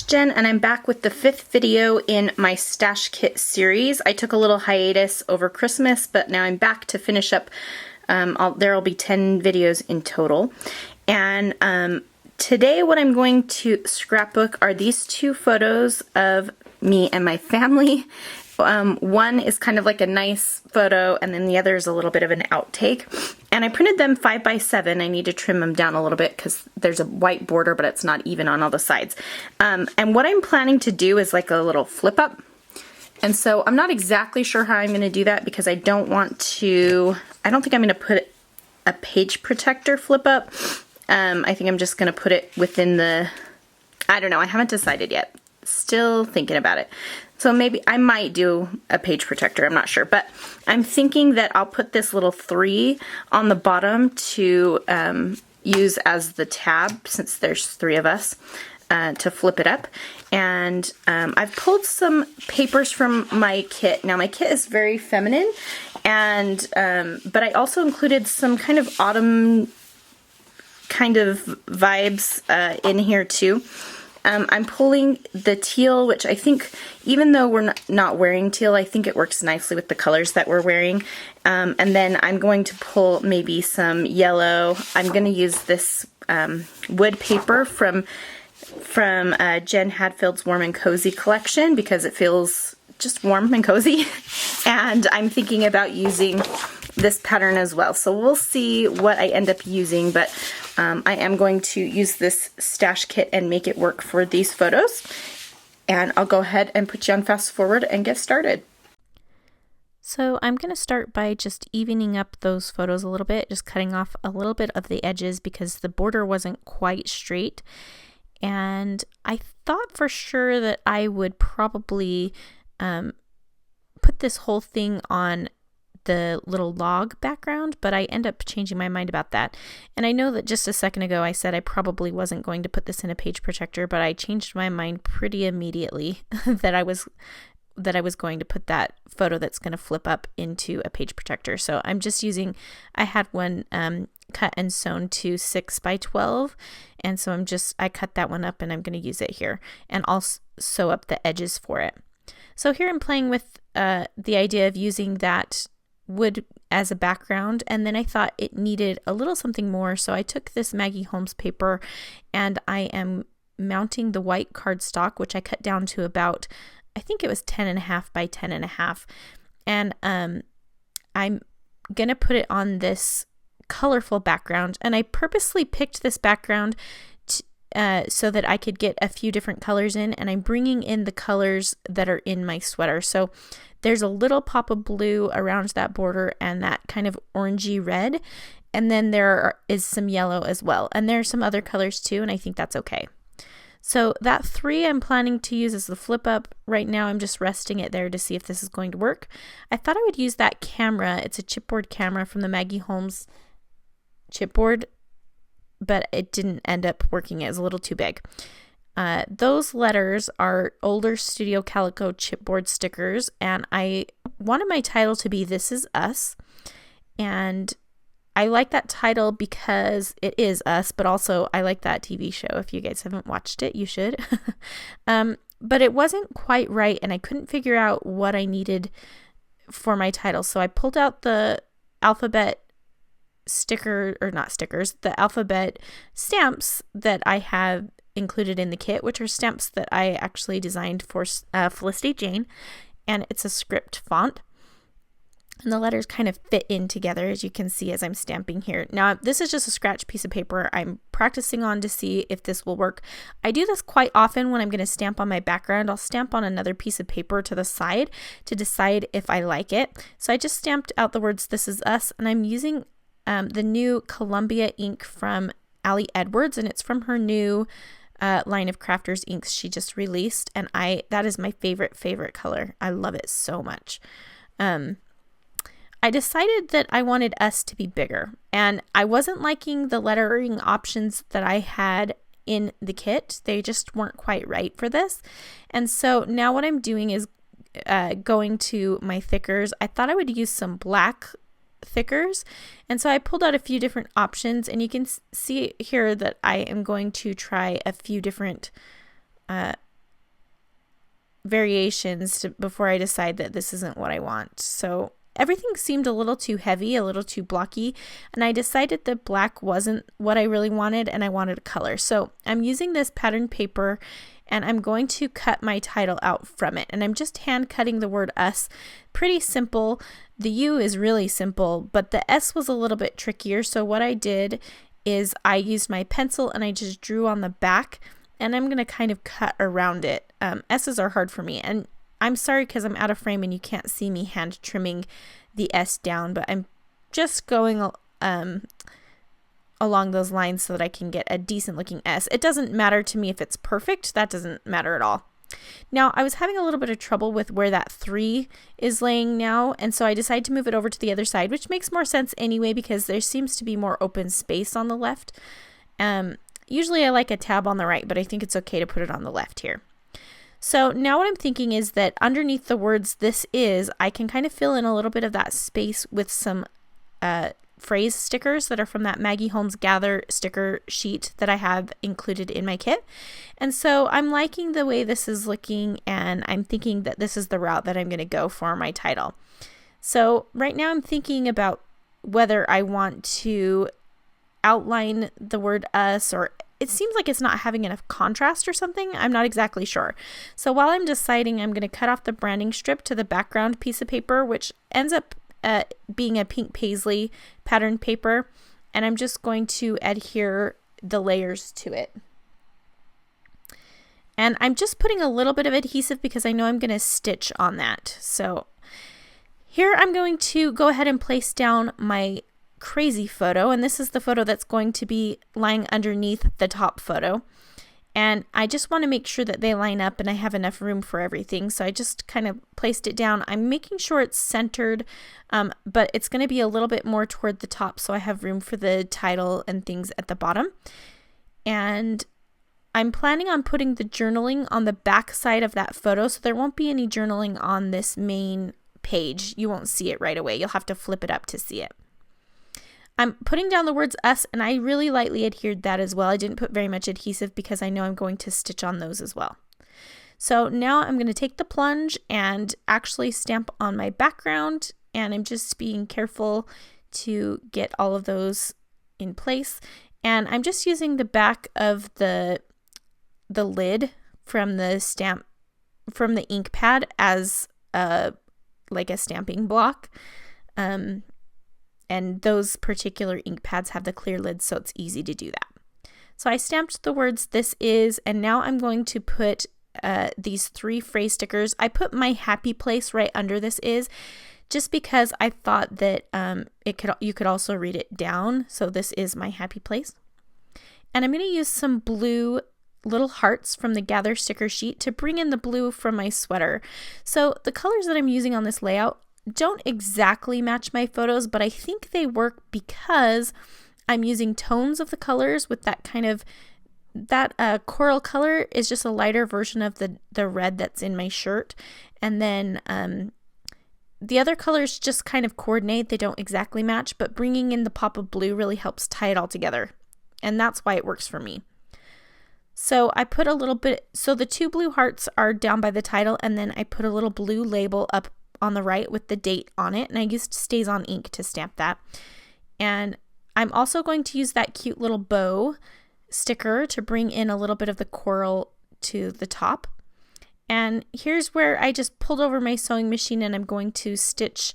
Jen, and I'm back with the 5th video in my stash kit series. I took a little hiatus over Christmas, but now I'm back to finish up. There'll be 10 videos in total. And today what I'm going to scrapbook are these 2 photos of me and my family. One is kind of like a nice photo, and then the other is a little bit of an outtake. And I printed them 5 by 7. I need to trim them down a little bit because there's a white border, but it's not even on all the sides. And what I'm planning to do is like a little flip up. And so I'm not exactly sure how I'm going to do that because I don't think I'm going to put a page protector flip up. I think I'm just going to put it within I don't know, I haven't decided yet. Still thinking about it. So maybe I might do a page protector, I'm not sure, but I'm thinking that I'll put this little 3 on the bottom to use as the tab, since there's 3 of us, to flip it up. And I've pulled some papers from my kit. Now my kit is very feminine, and but I also included some kind of autumn kind of vibes in here too. I'm pulling the teal, which I think, even though we're not wearing teal, I think it works nicely with the colors that we're wearing. And then I'm going to pull maybe some yellow. I'm going to use this wood paper from Jen Hadfield's Warm and Cozy collection because it feels just warm and cozy. And I'm thinking about using this pattern as well. So we'll see what I end up using, but I am going to use this stash kit and make it work for these photos. And I'll go ahead and put you on fast forward and get started. So I'm going to start by just evening up those photos a little bit, just cutting off a little bit of the edges because the border wasn't quite straight. And I thought for sure that I would probably put this whole thing on the little log background, but I end up changing my mind about that. And I know that just a second ago I said I probably wasn't going to put this in a page protector, but I changed my mind pretty immediately that I was going to put that photo that's going to flip up into a page protector. So I'm just using, I had one cut and sewn to 6 by 12, and so I cut that one up and I'm going to use it here, and I'll sew up the edges for it. So here I'm playing with the idea of using that wood as a background, and then I thought it needed a little something more, so I took this Maggie Holmes paper and I am mounting the white cardstock, which I cut down to about, I think it was 10.5 by 10.5, and I'm gonna put it on this colorful background, and I purposely picked this background so that I could get a few different colors in, and I'm bringing in the colors that are in my sweater. So there's a little pop of blue around that border and that kind of orangey red, and then there is some yellow as well, and there are some other colors too, and I think that's okay. So that 3 I'm planning to use as the flip up. Right now I'm just resting it there to see if this is going to work. I thought I would use that camera. It's a chipboard camera from the Maggie Holmes chipboard, but it didn't end up working. It was a little too big. Those letters are older Studio Calico chipboard stickers, and I wanted my title to be This Is Us, and I like that title because it is us, but also I like that TV show. If you guys haven't watched it, you should. But it wasn't quite right, and I couldn't figure out what I needed for my title, so I pulled out the alphabet the alphabet stamps that I have included in the kit, which are stamps that I actually designed for Felicity Jane, and it's a script font, and the letters kind of fit in together, as you can see as I'm stamping here. Now this is just a scratch piece of paper I'm practicing on to see if this will work. I do this quite often when I'm going to stamp on my background. I'll stamp on another piece of paper to the side to decide if I like it. So I just stamped out the words This Is Us, and I'm using the new Columbia ink from Allie Edwards, and it's from her new line of Crafters inks she just released, and that is my favorite color. I love it so much. I decided that I wanted us to be bigger, and I wasn't liking the lettering options that I had in the kit. They just weren't quite right for this, and so now what I'm doing is going to my thickers. I thought I would use some black thickers, and so I pulled out a few different options, and you can see here that I am going to try a few different variations before I decide that this isn't what I want. So everything seemed a little too heavy, a little too blocky, and I decided that black wasn't what I really wanted and I wanted a color. So I'm using this pattern paper and I'm going to cut my title out from it. And I'm just hand cutting the word us. Pretty simple. The U is really simple, but the S was a little bit trickier. So what I did is I used my pencil and I just drew on the back, and I'm going to kind of cut around it. S's are hard for me, and I'm sorry because I'm out of frame and you can't see me hand trimming the S down, but I'm just going along those lines so that I can get a decent looking S. It doesn't matter to me if it's perfect. That doesn't matter at all. Now, I was having a little bit of trouble with where that 3 is laying now, and so I decided to move it over to the other side, which makes more sense anyway because there seems to be more open space on the left. Usually I like a tab on the right, but I think it's okay to put it on the left here. So now what I'm thinking is that underneath the words "this is," I can kind of fill in a little bit of that space with some phrase stickers that are from that Maggie Holmes Gather sticker sheet that I have included in my kit. And so I'm liking the way this is looking, and I'm thinking that this is the route that I'm going to go for my title. So right now I'm thinking about whether I want to outline the word us, or it seems like it's not having enough contrast or something. I'm not exactly sure. So while I'm deciding, I'm going to cut off the branding strip to the background piece of paper, which ends up being a pink paisley pattern paper, and I'm just going to adhere the layers to it. And I'm just putting a little bit of adhesive because I know I'm going to stitch on that. So here I'm going to go ahead and place down my crazy photo, and this is the photo that's going to be lying underneath the top photo. And I just want to make sure that they line up and I have enough room for everything. So I just kind of placed it down. I'm making sure it's centered, but it's going to be a little bit more toward the top so I have room for the title and things at the bottom. And I'm planning on putting the journaling on the back side of that photo, so there won't be any journaling on this main page. You won't see it right away. You'll have to flip it up to see it. I'm putting down the words us, and I really lightly adhered that as well. I didn't put very much adhesive because I know I'm going to stitch on those as well. So now I'm going to take the plunge and actually stamp on my background, and I'm just being careful to get all of those in place. And I'm just using the back of the lid from the stamp, from the ink pad as like a stamping block. And those particular ink pads have the clear lids, so it's easy to do that. So I stamped the words "this is," and now I'm going to put these 3 phrase stickers. I put my happy place right under "this is," just because I thought that you could also read it down. So this is my happy place. And I'm going to use some blue little hearts from the Gather sticker sheet to bring in the blue from my sweater. So the colors that I'm using on this layout don't exactly match my photos, but I think they work because I'm using tones of the colors with that kind of, that coral color is just a lighter version of the red that's in my shirt. And then the other colors just kind of coordinate. They don't exactly match, but bringing in the pop of blue really helps tie it all together. And that's why it works for me. So I put a little bit, so the 2 blue hearts are down by the title, and then I put a little blue label up on the right with the date on it, and I used Stays On ink to stamp that. And I'm also going to use that cute little bow sticker to bring in a little bit of the coral to the top. And here's where I just pulled over my sewing machine, and I'm going to stitch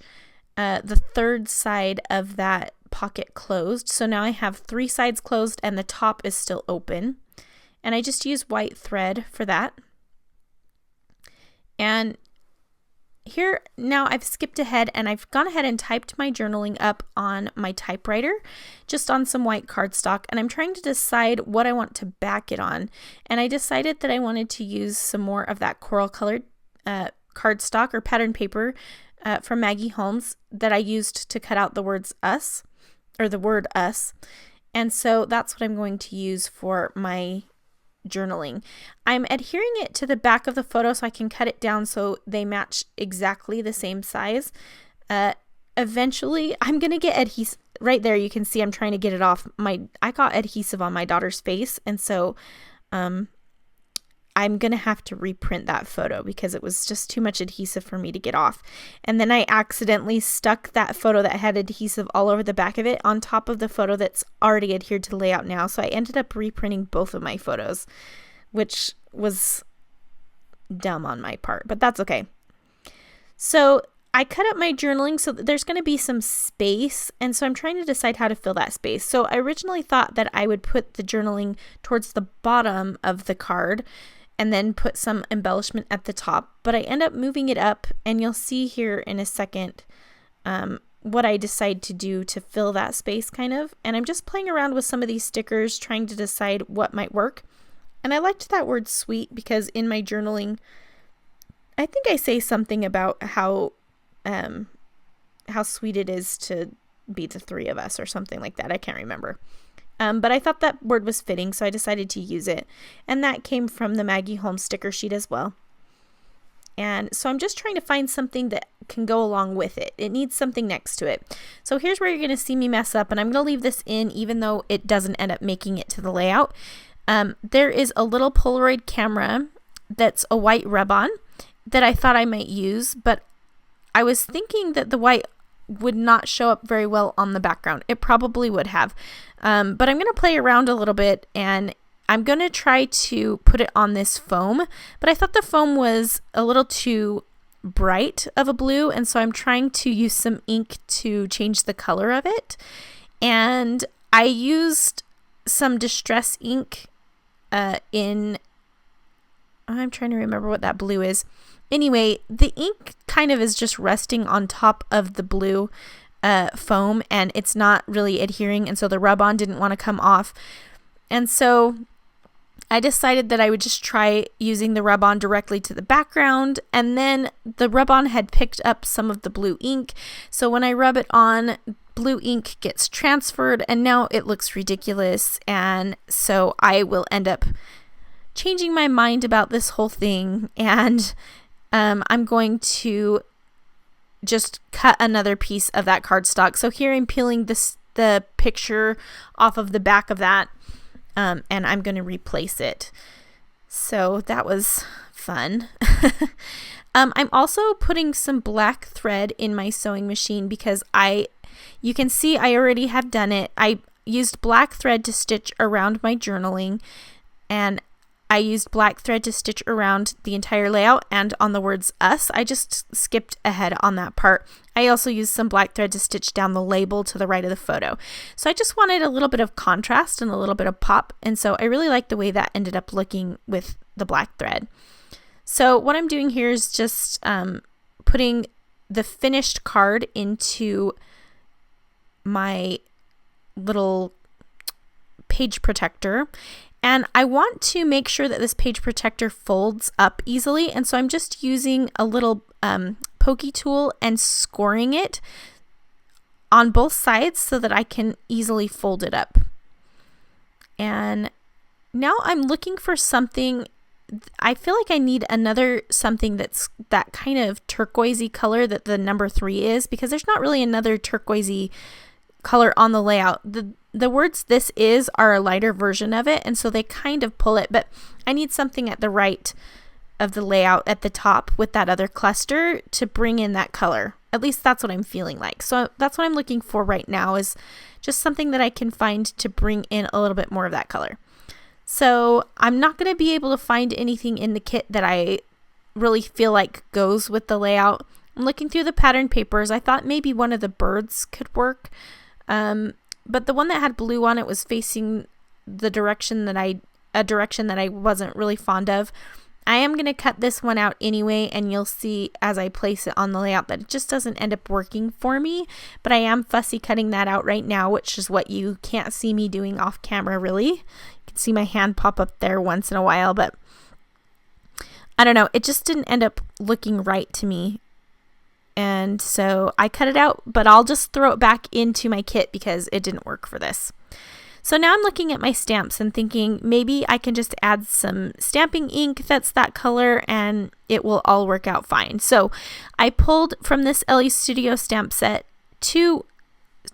the 3rd side of that pocket closed. So now I have 3 sides closed and the top is still open. And I just use white thread for that. And here, now I've skipped ahead and I've gone ahead and typed my journaling up on my typewriter, just on some white cardstock, and I'm trying to decide what I want to back it on. And I decided that I wanted to use some more of that coral colored cardstock or pattern paper from Maggie Holmes that I used to cut out the words us, or the word us. And so that's what I'm going to use for my journaling. I'm adhering it to the back of the photo so I can cut it down so they match exactly the same size. Eventually I'm gonna get adhesive right there. You can see I'm trying to get it off. I got adhesive on my daughter's face, and so I'm going to have to reprint that photo because it was just too much adhesive for me to get off. And then I accidentally stuck that photo that had adhesive all over the back of it on top of the photo that's already adhered to the layout now. So I ended up reprinting both of my photos, which was dumb on my part, but that's okay. So I cut up my journaling so that there's going to be some space, and so I'm trying to decide how to fill that space. So I originally thought that I would put the journaling towards the bottom of the card and then put some embellishment at the top, but I end up moving it up, and you'll see here in a second what I decide to do to fill that space kind of. And I'm just playing around with some of these stickers, trying to decide what might work. And I liked that word sweet because in my journaling, I think I say something about how sweet it is to be the three of us or something like that. I can't remember. But I thought that word was fitting, so I decided to use it. And that came from the Maggie Holmes sticker sheet as well. And so I'm just trying to find something that can go along with it. It needs something next to it. So here's where you're going to see me mess up, and I'm going to leave this in even though it doesn't end up making it to the layout. There is a little Polaroid camera that's a white rub-on that I thought I might use, but I was thinking that the white would not show up very well on the background. It probably would have. But I'm going to play around a little bit, and I'm going to try to put it on this foam, but I thought the foam was a little too bright of a blue, and so I'm trying to use some ink to change the color of it. And I used some distress ink I'm trying to remember what that blue is. Anyway, the ink kind of is just resting on top of the blue foam, and it's not really adhering, and so the rub-on didn't want to come off. And so I decided that I would just try using the rub-on directly to the background, and then the rub-on had picked up some of the blue ink, so when I rub it on, blue ink gets transferred, and now it looks ridiculous. And so I will end up changing my mind about this whole thing, and I'm going to just cut another piece of that cardstock. So here I'm peeling the picture off of the back of that, and I'm going to replace it. So that was fun. I'm also putting some black thread in my sewing machine because you can see I already have done it. I used black thread to stitch around my journaling, and I used black thread to stitch around the entire layout and on the words us. I just skipped ahead on that part. I also used some black thread to stitch down the label to the right of the photo. So I just wanted a little bit of contrast and a little bit of pop, and so I really like the way that ended up looking with the black thread. So what I'm doing here is just putting the finished card into my little page protector, and I want to make sure that this page protector folds up easily, and so I'm just using a little pokey tool and scoring it on both sides so that I can easily fold it up. And now I'm looking for something. I feel like I need another something that's that kind of turquoisey color that the number 3 is, because there's not really another turquoisey color on the layout. The words "this is" are a lighter version of it, and so they kind of pull it, but I need something at the right of the layout at the top with that other cluster to bring in that color. At least that's what I'm feeling like. So that's what I'm looking for right now, is just something that I can find to bring in a little bit more of that color. So I'm not going to be able to find anything in the kit that I really feel like goes with the layout. I'm looking through the pattern papers. I thought maybe one of the birds could work. But the one that had blue on it was facing the direction that I wasn't really fond of. I am going to cut this one out anyway, and you'll see as I place it on the layout that it just doesn't end up working for me, but I am fussy cutting that out right now, which is what you can't see me doing off camera really. You can see my hand pop up there once in a while, but I don't know, it just didn't end up looking right to me. And so I cut it out, but I'll just throw it back into my kit because it didn't work for this. So now I'm looking at my stamps and thinking maybe I can just add some stamping ink that's that color and it will all work out fine. So I pulled from this LE Studio stamp set two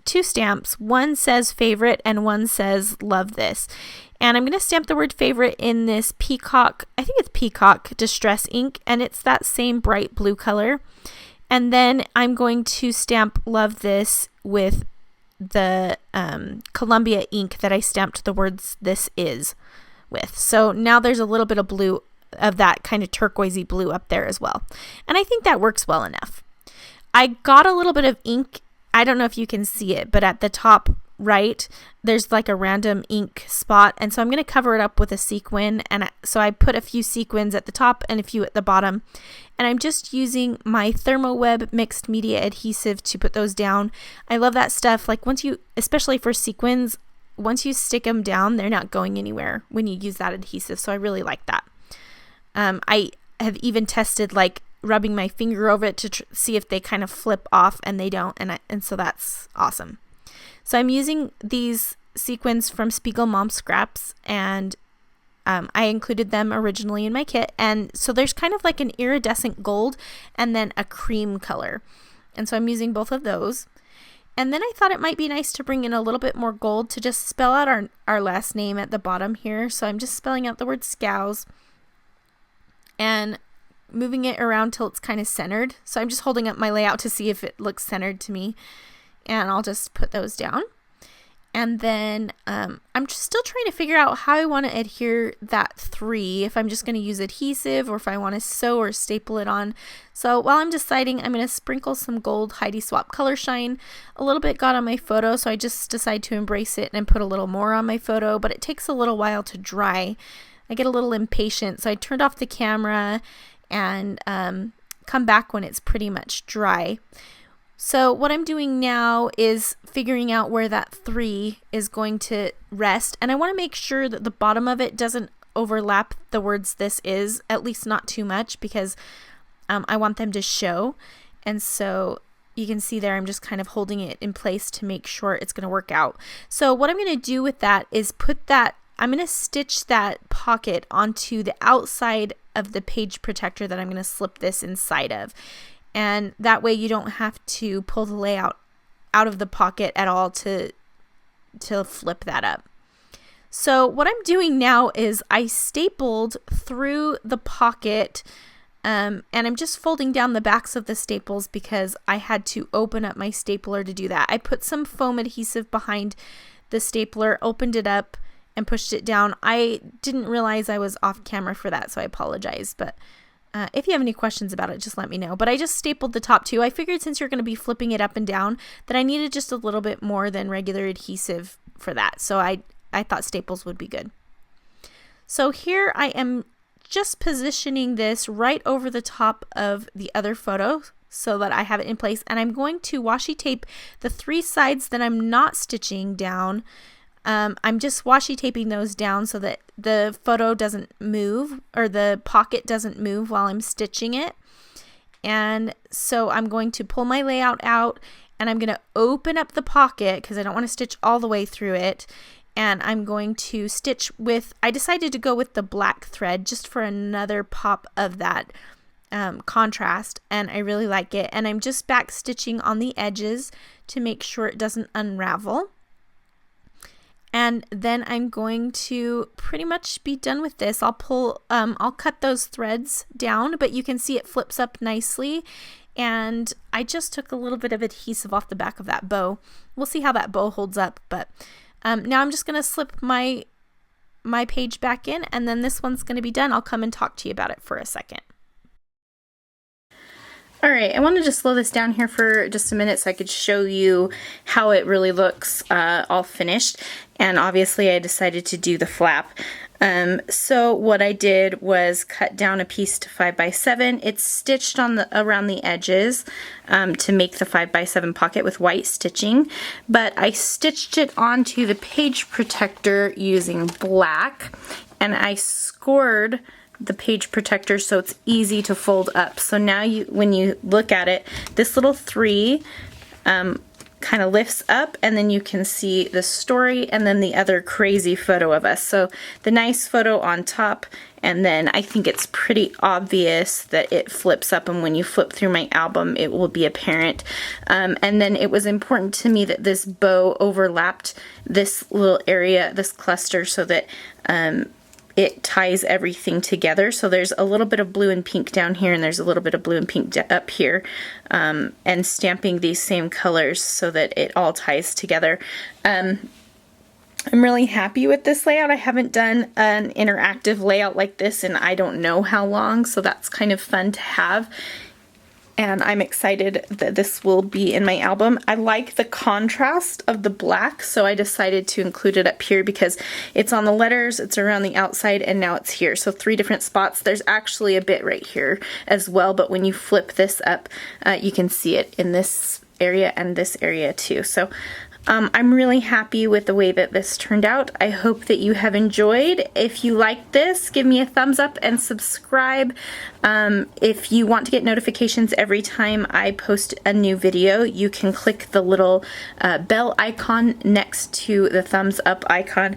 stamps. One says favorite and one says love this. And I'm going to stamp the word favorite in this peacock, I think it's peacock distress ink, and it's that same bright blue color. And then I'm going to stamp love this with the Columbia ink that I stamped the words this is with. So now there's a little bit of blue, of that kind of turquoisey blue up there as well. And I think that works well enough. I got a little bit of ink. I don't know if you can see it, but at the top right, there's like a random ink spot. And so I'm going to cover it up with a sequin. And so I put a few sequins at the top and a few at the bottom. And I'm just using my ThermoWeb mixed media adhesive to put those down. I love that stuff. Like once you, especially for sequins, once you stick them down, they're not going anywhere when you use that adhesive. So I really like that. I have even tested like rubbing my finger over it to see if they kind of flip off, and they don't. And so that's awesome. So I'm using these sequins from Spiegel Mom Scraps, and I included them originally in my kit. And so there's kind of like an iridescent gold and then a cream color. And so I'm using both of those. And then I thought it might be nice to bring in a little bit more gold to just spell out our last name at the bottom here. So I'm just spelling out the word Schows and moving it around till it's kind of centered. So I'm just holding up my layout to see if it looks centered to me. And I'll just put those down. And then I'm just still trying to figure out how I want to adhere that 3, if I'm just going to use adhesive or if I want to sew or staple it on. So while I'm deciding, I'm going to sprinkle some gold Heidi Swap Color Shine. A little bit got on my photo, so I just decided to embrace it and put a little more on my photo, but it takes a little while to dry. I get a little impatient, so I turned off the camera and come back when it's pretty much dry. So what I'm doing now is figuring out where that 3 is going to rest. And I want to make sure that the bottom of it doesn't overlap the words this is, at least not too much, because I want them to show. And so you can see there, I'm just kind of holding it in place to make sure it's going to work out. So what I'm going to do with that is I'm going to stitch that pocket onto the outside of the page protector that I'm going to slip this inside of. And that way you don't have to pull the layout out of the pocket at all to flip that up. So what I'm doing now is I stapled through the pocket, and I'm just folding down the backs of the staples because I had to open up my stapler to do that. I put some foam adhesive behind the stapler, opened it up, and pushed it down. I didn't realize I was off camera for that, so I apologize. But if you have any questions about it, just let me know. But I just stapled the top 2. I figured since you're going to be flipping it up and down that I needed just a little bit more than regular adhesive for that. So I thought staples would be good. So here I am just positioning this right over the top of the other photo so that I have it in place. And I'm going to washi tape the 3 sides that I'm not stitching down. I'm just washi taping those down so that the photo doesn't move, or the pocket doesn't move while I'm stitching it. And so I'm going to pull my layout out, and I'm going to open up the pocket because I don't want to stitch all the way through it. And I'm going to stitch with, I decided to go with the black thread just for another pop of that contrast, and I really like it. And I'm just back stitching on the edges to make sure it doesn't unravel. And then I'm going to pretty much be done with this. I'll cut those threads down, but you can see it flips up nicely. And I just took a little bit of adhesive off the back of that bow. We'll see how that bow holds up. But now I'm just going to slip my page back in, and then this one's going to be done. I'll come and talk to you about it for a second. All right, I wanted to slow this down here for just a minute so I could show you how it really looks all finished. And obviously I decided to do the flap. So what I did was cut down a piece to 5x7. It's stitched on around the edges to make the 5x7 pocket with white stitching. But I stitched it onto the page protector using black, and I scored the page protector so it's easy to fold up. So now when you look at it, this little 3 kind of lifts up, and then you can see the story and then the other crazy photo of us. So the nice photo on top, and then I think it's pretty obvious that it flips up, and when you flip through my album it will be apparent. And then it was important to me that this bow overlapped this little area, this cluster, so that it ties everything together. So there's a little bit of blue and pink down here, and there's a little bit of blue and pink up here, and stamping these same colors so that it all ties together. I'm really happy with this layout. I haven't done an interactive layout like this in I don't know how long, so that's kind of fun to have. And I'm excited that this will be in my album. I like the contrast of the black, so I decided to include it up here because it's on the letters, it's around the outside, and now it's here. So 3 different spots. There's actually a bit right here as well, but when you flip this up, you can see it in this area and this area too. So I'm really happy with the way that this turned out. I hope that you have enjoyed. If you liked this, give me a thumbs up and subscribe. If you want to get notifications every time I post a new video, you can click the little bell icon next to the thumbs up icon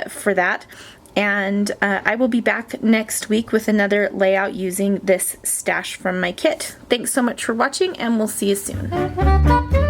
for that. And I will be back next week with another layout using this stash from my kit. Thanks so much for watching, and we'll see you soon.